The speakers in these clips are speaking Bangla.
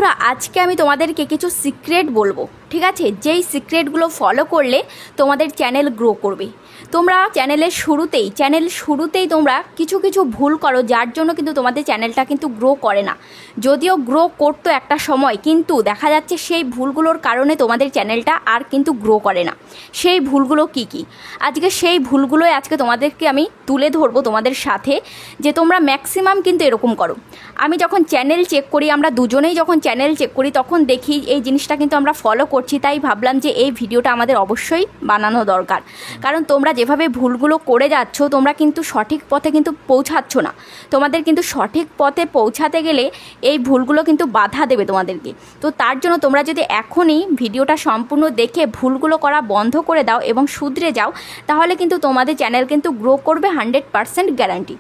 বন্ধুরা, আজকে আমি তোমাদেরকে কিছু সিক্রেট বলবো, ঠিক আছে? যেই সিক্রেটগুলো ফলো করলে তোমাদের চ্যানেল গ্রো করবে। তোমরা চ্যানেল শুরুতেই তোমরা কিছু ভুল করো, যার জন্য কিন্তু তোমাদের চ্যানেলটা কিন্তু গ্রো করে না। যদিও গ্রো করতো একটা সময়, কিন্তু দেখা যাচ্ছে সেই ভুলগুলোর কারণে তোমাদের চ্যানেলটা আর কিন্তু গ্রো করে না। সেই ভুলগুলো কি আজকে সেই ভুলগুলোই আজকে তোমাদেরকে আমি তুলে ধরবো তোমাদের সাথে, যে তোমরা ম্যাক্সিমাম কিন্তু এরকম করো। আমি যখন চ্যানেল চেক করি, আমরা দুজনেই যখন চ্যানেল চেক করি, তখন দেখি এই জিনিসটা কিন্তু আমরা ফলো করছি। তাই ভাবলাম যে এই ভিডিওটা আমাদের অবশ্যই বানানো দরকার, কারণ তোমরা যেভাবে ভুলগুলো করে যাচ্ছ, তোমরা কিন্তু সঠিক পথে কিন্তু পৌঁছাচ্ছ না। তোমাদের কিন্তু সঠিক পথে পৌঁছাতে গেলে এই ভুলগুলো কিন্তু বাধা দেবে তোমাদেরকে। তো তার জন্য তোমরা যদি এখনই ভিডিওটা সম্পূর্ণ দেখে ভুলগুলো করা বন্ধ করে দাও এবং শুধরে যাও, তাহলে কিন্তু তোমাদের চ্যানেল কিন্তু গ্রো করবে 100% গ্যারান্টি।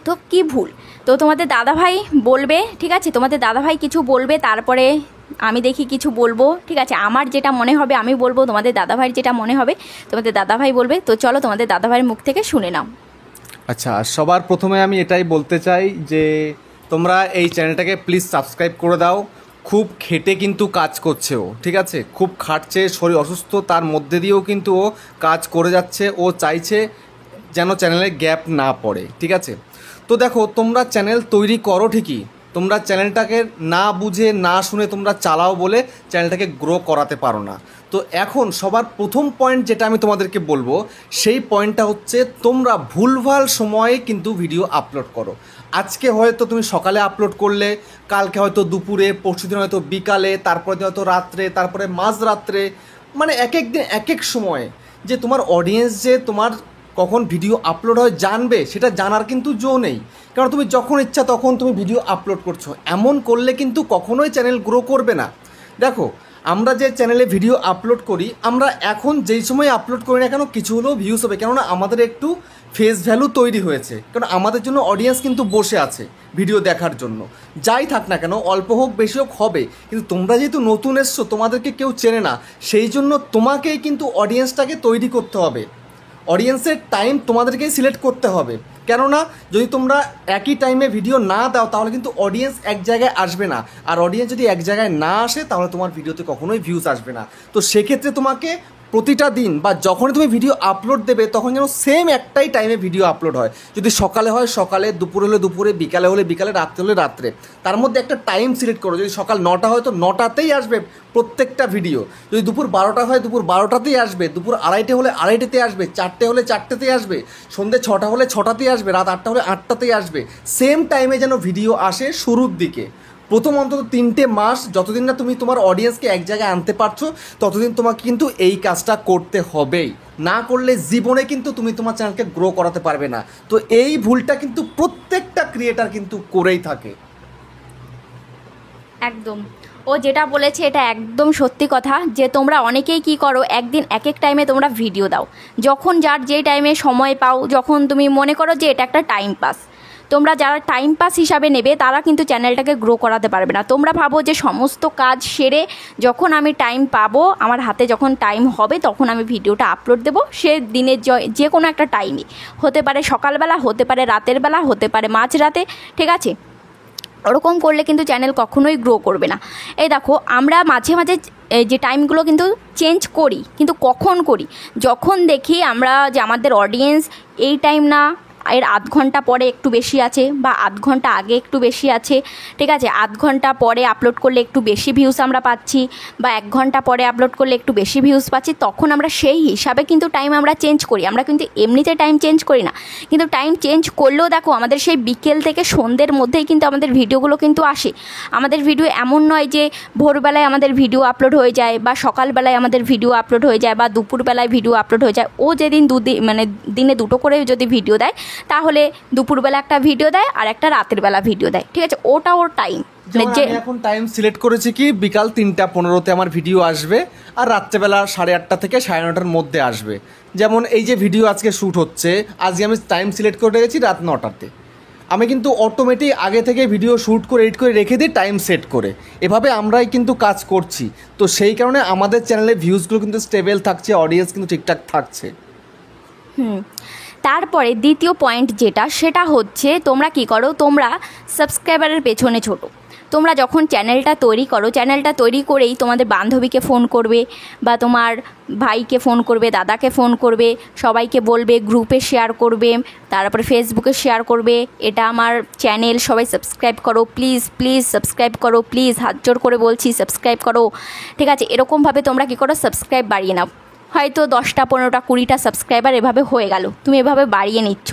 তো কি ভুল? তো তোমাদের দাদাভাই বলবে, ঠিক আছে? তোমাদের দাদাভাই কিছু বলবে, তারপরে আমি দেখি কিছু বলবো, ঠিক আছে? আমার যেটা মনে হবে আমি বলবো, তোমাদের দাদাভাইয়ের যেটা মনে হবে তোমাদের দাদাভাই বলবে। তো চলো তোমাদের দাদাভাইয়ের মুখ থেকে শুনে নাও। আচ্ছা, সবার প্রথমে আমি এটাই বলতে চাই যে তোমরা এই চ্যানেলটাকে প্লিজ সাবস্ক্রাইব করে দাও। খুব খেটে কিন্তু কাজ করছে ও, ঠিক আছে? খুব খাটছে, শরীর অসুস্থ, তার মধ্যে দিয়েও কিন্তু ও কাজ করে যাচ্ছে। ও চাইছে যেন চ্যানেলে গ্যাপ না পড়ে, ঠিক আছে? তো দেখো, তোমরা চ্যানেল তৈরি করো ঠিকই, তোমরা চ্যানেলটাকে না বুঝে না শুনে তোমরা চালাও বলে চ্যানেলটাকে গ্রো করাতে পারো না। তো এখন সবার প্রথম পয়েন্ট যেটা আমি তোমাদেরকে বলবো, সেই পয়েন্টটা হচ্ছে তোমরা ভুলভাল সময়ে কিন্তু ভিডিও আপলোড করো। আজকে হয়তো তুমি সকালে আপলোড করলে, কালকে হয়তো দুপুরে, পরশুদিন হয়তো বিকালে, তারপরে দিন হয়তো রাত্রে, তারপরে মাঝরাত্রে, মানে এক এক দিন এক এক সময়ে। যে তোমার অডিয়েন্স যে তোমার কখন ভিডিও আপলোড হয় জানবে, সেটা জানার কিন্তু জো নেই। কারণ তুমি যখন ইচ্ছা তখন তুমি ভিডিও আপলোড করছো। এমন করলে কিন্তু কখনোই চ্যানেল গ্রো করবে না। দেখো, আমরা যে চ্যানেলে ভিডিও আপলোড করি, আমরা এখন যেই সময় আপলোড করি না কেন, কিছু হলেও ভিউজ হবে, কেননা আমাদের একটু ফেস ভ্যালু তৈরি হয়েছে। কারণ আমাদের জন্য অডিয়েন্স কিন্তু বসে আছে ভিডিও দেখার জন্য। যাই থাক না কেন, অল্প হোক বেশি হোক হবে, কিন্তু তোমরা যেহেতু নতুন এসছো, তোমাদেরকে কেউ চেনে না, সেই জন্য তোমাকেই কিন্তু অডিয়েন্সটাকে তৈরি করতে হবে। অডিয়েন্সের টাইম তোমাদেরকেই সিলেক্ট করতে হবে। কেননা যদি তোমরা একই টাইমে ভিডিও না দাও, তাহলে কিন্তু অডিয়েন্স এক জায়গায় আসবে না। আর অডিয়েন্স যদি এক জায়গায় না আসে, তাহলে তোমার ভিডিওতে কখনোই ভিউজ আসবে না। তো সেক্ষেত্রে তোমাকে প্রতিটা দিন বা যখনই তুমি ভিডিও আপলোড দেবে, তখন যেন সেম একটাই টাইমে ভিডিও আপলোড হয়। যদি সকালে হয় সকালে, দুপুরে হলে দুপুরে, বিকালে হলে বিকালে, রাত্রে হলে রাত্রে। তার মধ্যে একটা টাইম সিলেক্ট করো। যদি সকাল 9টা হয় তো 9টাতেই আসবে প্রত্যেকটা ভিডিও। যদি দুপুর 12টা হয় দুপুর 12টাতেই আসবে, দুপুর 2:30 হলে 2:30তে আসবে, 4টে হলে 4টেতেই আসবে, সন্ধ্যে 6টা হলে 6টাতেই আসবে, রাত 8টা হলে 8টাতেই আসবে। সেম টাইমে যেন ভিডিও আসে শুরুর দিকে। প্রথম অন্তত 3টে মাস, যতদিন না তুমি তোমার অডিয়েন্সকে এক জায়গায় আনতে পারছো, ততদিন তোমাকে কিন্তু এই কাজটা করতে হবেই। না করলে জীবনে কিন্তু তুমি তোমার চ্যানেলকে গ্রো করাতে পারবে না। তো এই ভুলটা কিন্তু প্রত্যেকটা ক্রিয়েটার কিন্তু করেই থাকে। একদম, ও যেটা বলেছে এটা একদম সত্যি কথা, যে তোমরা অনেকেই কি করো, একদিন এক এক টাইমে তোমরা ভিডিও দাও। যখন যার যে টাইমে সময় পাও, যখন তুমি মনে করো যে এটা একটা টাইম পাস, তোমরা যারা টাইম পাস হিসাবে নেবে, তারা কিন্তু চ্যানেলটাকে গ্রো করাতে পারবে না। তোমরা ভাবো যে সমস্ত কাজ সেরে যখন আমি টাইম পাবো, আমার হাতে যখন টাইম হবে, তখন আমি ভিডিওটা আপলোড দেবো। সে দিনের যে কোনো একটা টাইমে হতে পারে, সকালবেলা হতে পারে, রাতের বেলা হতে পারে, মাঝরাতে, ঠিক আছে? ওরকম করলে কিন্তু চ্যানেল কখনোই গ্রো করবে না। এই দেখো, আমরা মাঝে মাঝে যে টাইমগুলো কিন্তু চেঞ্জ করি, কিন্তু কখন করি? যখন দেখি আমরা যে আমাদের অডিয়েন্স এই টাইম না, এর আধ ঘন্টা পরে একটু বেশি আছে, বা আধ ঘন্টা আগে একটু বেশি আছে, ঠিক আছে? আধ ঘন্টা পরে আপলোড করলে একটু বেশি ভিউজ আমরা পাচ্ছি, বা 1 ঘন্টা পরে আপলোড করলে একটু বেশি ভিউজ পাচ্ছি, তখন আমরা সেই হিসাবে কিন্তু টাইম আমরা চেঞ্জ করি। আমরা কিন্তু এমনিতে টাইম চেঞ্জ করি না। কিন্তু টাইম চেঞ্জ করলেও দেখো, আমাদের সেই বিকেল থেকে সন্ধ্যের মধ্যেই কিন্তু আমাদের ভিডিওগুলো কিন্তু আসে। আমাদের ভিডিও এমন নয় যে ভোরবেলায় আমাদের ভিডিও আপলোড হয়ে যায়, বা সকালবেলায় আমাদের ভিডিও আপলোড হয়ে যায়, বা দুপুরবেলায় ভিডিও আপলোড হয়ে যায়। ও যেদিন দিনে দুটো করে যদি ভিডিও দেয়, তাহলে দুপুরবেলা একটা ভিডিও দেয় আর একটা রাতের বেলা ভিডিও দেয়, ঠিক আছে? ওটা ওর টাইম। আমি এখন টাইম সিলেক্ট করেছি কি, বিকাল 3:15-তে আমার ভিডিও আসবে, আর রাত্রেবেলা 8:30 থেকে 9:30-র মধ্যে আসবে। যেমন এই যে ভিডিও আজকে শ্যুট হচ্ছে, আজকে আমি টাইম সিলেক্ট করে রেখেছি রাত 9টাতে। আমি কিন্তু অটোমেটিক আগে থেকে ভিডিও শ্যুট করে এডিট করে রেখে দিই টাইম সেট করে। এভাবে আমরাই কিন্তু কাজ করছি। তো সেই কারণে আমাদের চ্যানেলে ভিউজগুলো কিন্তু স্টেবল থাকছে, অডিয়েন্স কিন্তু ঠিকঠাক থাকছে। তারপরে দ্বিতীয় পয়েন্ট যেটা, সেটা হচ্ছে তোমরা কি করো, তোমরা সাবস্ক্রাইবারের পেছনে ছোটো। তোমরা যখন চ্যানেলটা তৈরি করো, চ্যানেলটা তৈরি করেই তোমাদের বান্ধবীকে ফোন করবে বা তোমার ভাইকে ফোন করবে, দাদাকে ফোন করবে, সবাইকে বলবে, গ্রুপে শেয়ার করবে, তারপরে ফেসবুকে শেয়ার করবে, এটা আমার চ্যানেল, সবাই সাবস্ক্রাইব করো, প্লিজ প্লিজ সাবস্ক্রাইব করো, প্লিজ হাত জোর করে বলছি সাবস্ক্রাইব করো। ঠিক আছে, এরকমভাবে তোমরা কী করো, সাবস্ক্রাইব বাড়িয়ে নাও। হয়তো 10টা 15টা 20টা সাবস্ক্রাইবার এভাবে হয়ে গেল, তুমি এভাবে বাড়িয়ে নিচ্ছ,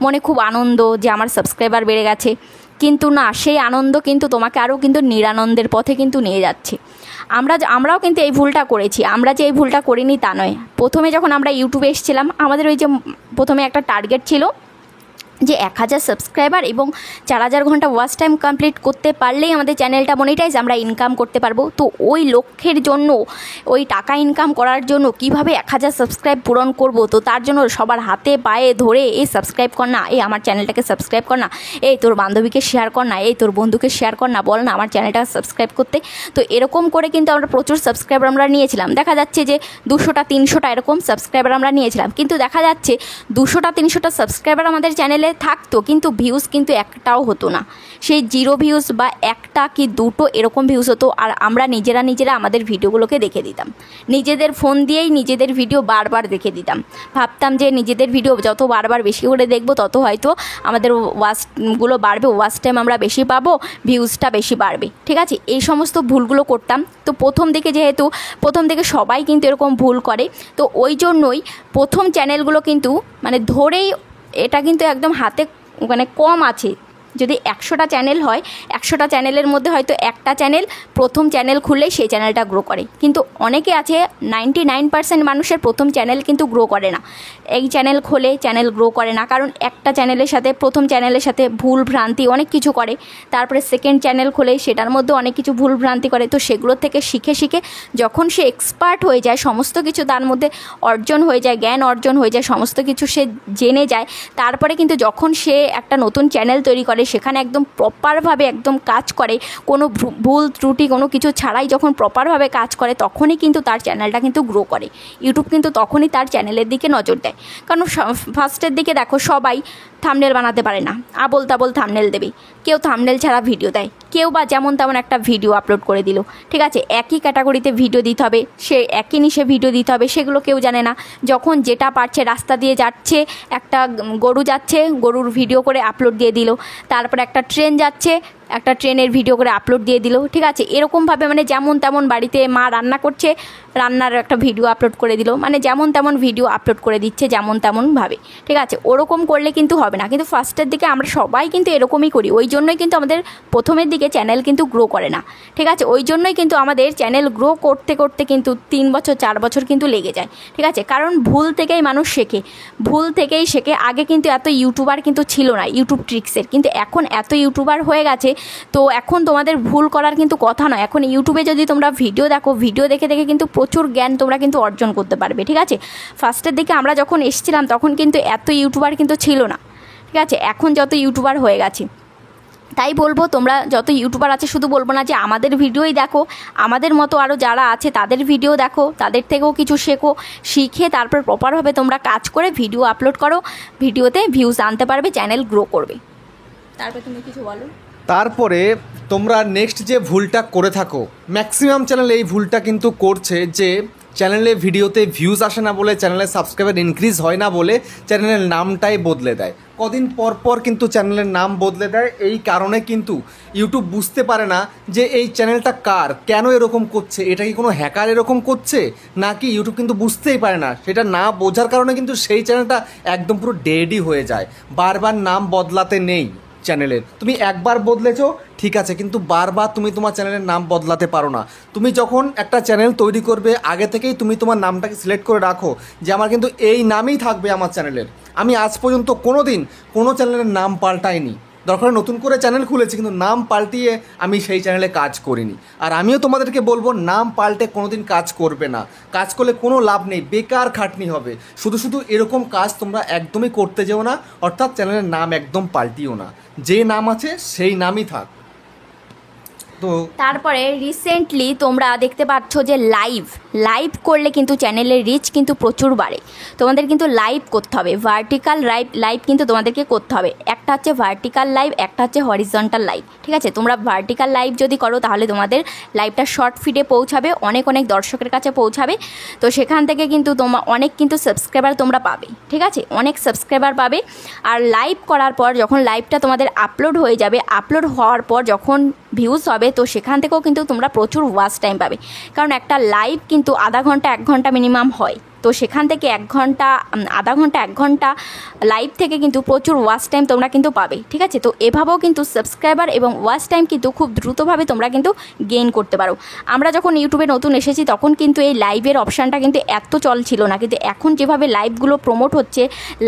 মনে খুব আনন্দ যে আমার সাবস্ক্রাইবার বেড়ে গেছে। কিন্তু না, সেই আনন্দ কিন্তু তোমাকে আরও কিন্তু নিরানন্দের পথে কিন্তু নিয়ে যাচ্ছে। আমরাও কিন্তু এই ভুলটা করেছি, আমরা যে এই ভুলটা করিনি তা নয়। প্রথমে যখন আমরা ইউটিউবে এসেছিলাম, আমাদের ওই যে প্রথমে একটা টার্গেট ছিল যে 1000 সাবস্ক্রাইবার এবং 4000 ঘন্টা ওয়াচ টাইম কমপ্লিট করতে পারলেই আমাদের চ্যানেলটা মনিটাইজ, আমরা ইনকাম করতে পারবো। তো ওই লক্ষ্যের জন্য, ওই টাকা ইনকাম করার জন্য কীভাবে 1000 সাবস্ক্রাইব পূরণ করব, তো তার জন্য সবার হাতে পায়ে ধরে এই সাবস্ক্রাইব কর না, এই আমার চ্যানেলটাকে সাবস্ক্রাইব কর না, এই তোর বান্ধবীকে শেয়ার কর না, এই তোর বন্ধুকে শেয়ার কর না, বল না আমার চ্যানেলটাকে সাবস্ক্রাইব করতে। তো এরকম করে কিন্তু আমরা প্রচুর সাবস্ক্রাইবার আমরা নিয়েছিলাম। দেখা যাচ্ছে যে 200টা 300টা এরকম সাবস্ক্রাইবার আমরা নিয়েছিলাম, কিন্তু দেখা যাচ্ছে 200টা 300টা সাবস্ক্রাইবার আমাদের চ্যানেলে থাকতো, কিন্তু ভিউজ কিন্তু একটাও হতো না। সেই 0 ভিউজ বা 1টা কি 2টো এরকম ভিউজ হতো। আর আমরা নিজেরা আমাদের ভিডিওগুলোকে দেখে দিতাম, নিজেদের ফোন দিয়েই নিজেদের ভিডিও বারবার দেখে দিতাম। ভাবতাম যে নিজেদের ভিডিও যত বারবার বেশি করে দেখবো তত হয়তো আমাদের ওয়াচগুলো বাড়বে, ওয়াচ টাইম আমরা বেশি পাবো, ভিউজটা বেশি বাড়বে। ঠিক আছে, এই সমস্ত ভুলগুলো করতাম। তো প্রথম দিকে সবাই কিন্তু এরকম ভুল করে। তো ওই জন্যই প্রথম চ্যানেলগুলো কিন্তু মানে ধরেই, এটা কিন্তু একদম হাতে মানে কম আছে। যদি 100টা চ্যানেল হয়, 100টা চ্যানেলের মধ্যে হয়তো একটা চ্যানেল প্রথম চ্যানেল খুললেই সেই চ্যানেলটা গ্রো করে। কিন্তু অনেকে আছে, 99% মানুষের প্রথম চ্যানেল কিন্তু গ্রো করে না। এই চ্যানেল খোলে, চ্যানেল গ্রো করে না, কারণ একটা চ্যানেলের সাথে, প্রথম চ্যানেলের সাথে ভুল ভ্রান্তি অনেক কিছু করে। তারপরে সেকেন্ড চ্যানেল খোলে, সেটার মধ্যে অনেক কিছু ভুল ভ্রান্তি করে। তো সেগুলোর থেকে শিখে যখন সে এক্সপার্ট হয়ে যায়, সমস্ত কিছু তার মধ্যে অর্জন হয়ে যায়, জ্ঞান অর্জন হয়ে যায়, সমস্ত কিছু সে জেনে যায়, তারপরে কিন্তু যখন সে একটা নতুন চ্যানেল তৈরি করে, সেখানে একদম প্রপারভাবে একদম কাজ করে, কোনো ভুল ত্রুটি কোনো কিছু ছাড়াই যখন প্রপারভাবে কাজ করে, তখনই কিন্তু তার চ্যানেলটা কিন্তু গ্রো করে। ইউটিউব কিন্তু তখনই তার চ্যানেলের দিকে নজর দেয়। কারণ ফার্স্টের দিকে দেখো, সবাই থাম্বনেল বানাতে পারে না, আবোল তাবোল থাম্বনেল দেবে, কেউ থাম্বনেল ছাড়া ভিডিও দেয়, কেউ বা যেমন তেমন একটা ভিডিও আপলোড করে দিল। ঠিক আছে, একই ক্যাটাগরিতে ভিডিও দিতে হবে, সে একই নিশে ভিডিও দিতে হবে, সেগুলো কেউ জানে না। যখন যেটা পারছে, রাস্তা দিয়ে যাচ্ছে, একটা গরু যাচ্ছে, গরুর ভিডিও করে আপলোড দিয়ে দিল। তারপরে একটা ট্রেন যাচ্ছে, একটা ট্রেনের ভিডিও করে আপলোড দিয়ে দিল। ঠিক আছে, এরকমভাবে মানে যেমন তেমন, বাড়িতে মা রান্না করছে, রান্নার একটা ভিডিও আপলোড করে দিল, মানে যেমন তেমন ভিডিও আপলোড করে দিচ্ছে, যেমন তেমনভাবে। ঠিক আছে, ওরকম করলে কিন্তু হবে না। কিন্তু ফার্স্টের দিকে আমরা সবাই কিন্তু এরকমই করি, ওই জন্যই কিন্তু আমাদের প্রথমের দিকে চ্যানেল কিন্তু গ্রো করে না। ঠিক আছে, ওই জন্যই কিন্তু আমাদের চ্যানেল গ্রো করতে করতে কিন্তু 3 বছর 4 বছর কিন্তু লেগে যায়। ঠিক আছে, কারণ ভুল থেকেই মানুষ শেখে, ভুল থেকেই শেখে। আগে কিন্তু এত ইউটিউবার কিন্তু ছিল না, ইউটিউব ট্রিক্সের, কিন্তু এখন এত ইউটিউবার হয়ে গেছে। তো এখন তোমাদের ভুল করার কিন্তু কথা নয়। এখন ইউটিউবে যদি তোমরা ভিডিও দেখো, ভিডিও দেখে কিন্তু প্রচুর জ্ঞান তোমরা কিন্তু অর্জন করতে পারবে। ঠিক আছে, ফার্স্টের দিকে আমরা যখন এসেছিলাম তখন কিন্তু এত ইউটিউবার কিন্তু ছিল না। ঠিক আছে, এখন যত ইউটিউবার হয়ে গেছে, তাই বলবো তোমরা যত ইউটিউবার আছে, শুধু বলবো না যে আমাদের ভিডিওই দেখো, আমাদের মতো আরও যারা আছে তাদের ভিডিও দেখো, তাদের থেকেও কিছু শেখো, শিখে তারপর প্রপারভাবে তোমরা কাজ করে ভিডিও আপলোড করো, ভিডিওতে ভিউজ আনতে পারবে, চ্যানেল গ্রো করবে। তারপর তুমি কিছু বলো। তারপরে তোমরা নেক্সট যে ভুলটা করে থাকো, ম্যাক্সিমাম চ্যানেল এই ভুলটা কিন্তু করছে, যে চ্যানেলে ভিডিওতে ভিউজ আসে না বলে, চ্যানেলের সাবস্ক্রাইবার ইনক্রিজ হয় না বলে চ্যানেলের নামটাই বদলে দেয়। কদিন পর পর কিন্তু চ্যানেলের নাম বদলে দেয়। এই কারণে কিন্তু ইউটিউব বুঝতে পারে না যে এই চ্যানেলটা কার, কেন এরকম করছে, এটা কি কোনো হ্যাকার এরকম করছে নাকি, ইউটিউব কিন্তু বুঝতেই পারে না। সেটা না বোঝার কারণে কিন্তু সেই চ্যানেলটা একদম পুরো ডেডই হয়ে যায়। বারবার নাম বদলাতে নেই চ্যানেলের। তুমি একবার বদলেছো ঠিক আছে, কিন্তু বারবার তুমি তোমার চ্যানেলের নাম বদলাতে পারো না। তুমি যখন একটা চ্যানেল তৈরি করবে, আগে থেকেই তুমি তোমার নামটাকে সিলেক্ট করে রাখো যে আমার কিন্তু এই নামই থাকবে আমার চ্যানেলের। আমি আজ পর্যন্ত কোনো দিন কোনো চ্যানেলের নাম পাল্টাইনি, দরকার নতুন করে চ্যানেল খুলেছি, কিন্তু নাম পাল্টিয়ে আমি সেই চ্যানেলে কাজ করিনি। আর আমিও তোমাদেরকে বলবো, নাম পাল্টে কোনো দিন কাজ করবে না, কাজ করলে কোনো লাভ নেই, বেকার খাটনি হবে। শুধু শুধু এরকম কাজ তোমরা একদমই করতে যেও না, অর্থাৎ চ্যানেলের নাম একদম পাল্টিও না, যে নাম আছে সেই নামই থাক। তো তারপরে রিসেন্টলি তোমরা দেখতে পাচ্ছ যে লাইভ করলে কিন্তু চ্যানেলের রিচ কিন্তু প্রচুর বাড়ে। তোমাদের কিন্তু লাইভ করতে হবে, ভার্টিক্যাল লাইভ কিন্তু তোমাদেরকে করতে হবে। একটা হচ্ছে ভার্টিক্যাল লাইভ, একটা হচ্ছে হরিজন্টাল লাইভ, ঠিক আছে? তোমরা ভার্টিক্যাল লাইভ যদি করো তাহলে তোমাদের লাইভটা শর্ট ফিডে পৌঁছাবে, অনেক দর্শকের কাছে পৌঁছাবে। তো সেখান থেকে কিন্তু অনেক কিন্তু সাবস্ক্রাইবার তোমরা পাবে, ঠিক আছে? অনেক সাবস্ক্রাইবার পাবে। আর লাইভ করার পর যখন লাইভটা তোমাদের আপলোড হয়ে যাবে, আপলোড হওয়ার পর যখন ভিউজ হবে, তো সেখান থেকেও কিন্তু তোমরা প্রচুর ওয়াচ টাইম পাবে। কারণ একটা লাইভ কিন্তু আধা ঘন্টা 1 ঘন্টা মিনিমাম হয়। তো সেখান থেকে 1 ঘন্টা, আধা ঘন্টা, 1 ঘন্টা লাইভ থেকে কিন্তু প্রচুর ওয়াচ টাইম তোমরা কিন্তু পাবে, ঠিক আছে? তো এভাবেও কিন্তু সাবস্ক্রাইবার এবং ওয়াচ টাইম কিন্তু খুব দ্রুতভাবে তোমরা কিন্তু গেইন করতে পারো। আমরা যখন ইউটিউবে নতুন এসেছি তখন কিন্তু এই লাইভের অপশানটা কিন্তু এত চল ছিল না, কিন্তু এখন যেভাবে লাইভগুলো প্রমোট হচ্ছে,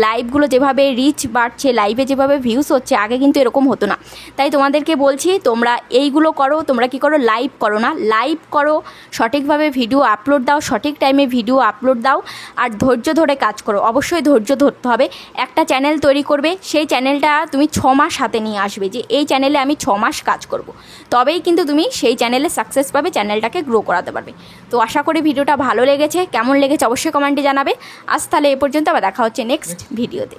লাইভগুলো যেভাবে রিচ বাড়ছে, লাইভে যেভাবে ভিউজ হচ্ছে, আগে কিন্তু এরকম হতো না। তাই তোমাদেরকে বলছি তোমরা এইগুলো করো। তোমরা কি করো, লাইভ করো না, লাইভ করো, সঠিকভাবে ভিডিও আপলোড দাও, সঠিক টাইমে ভিডিও আপলোড দাও, আর ধৈর্য ধরে কাজ করো। অবশ্যই ধৈর্য ধরতে হবে। একটা চ্যানেল তৈরি করবে, সেই চ্যানেলটা তুমি 6 মাস হাতে নিয়ে আসবে, যে এই চ্যানেলে আমি 6 মাস কাজ করব, তবেই কিন্তু তুমি সেই চ্যানেলে সাকসেস পাবে, চ্যানেলটাকে গ্রো করাতে পারবে। তো আশা করি ভিডিওটা ভালো লেগেছে। কেমন লেগেছে অবশ্যই কমেন্টে জানাবে। আজ তাহলে এ পর্যন্ত, আবার দেখা হচ্ছে নেক্সট ভিডিওতে।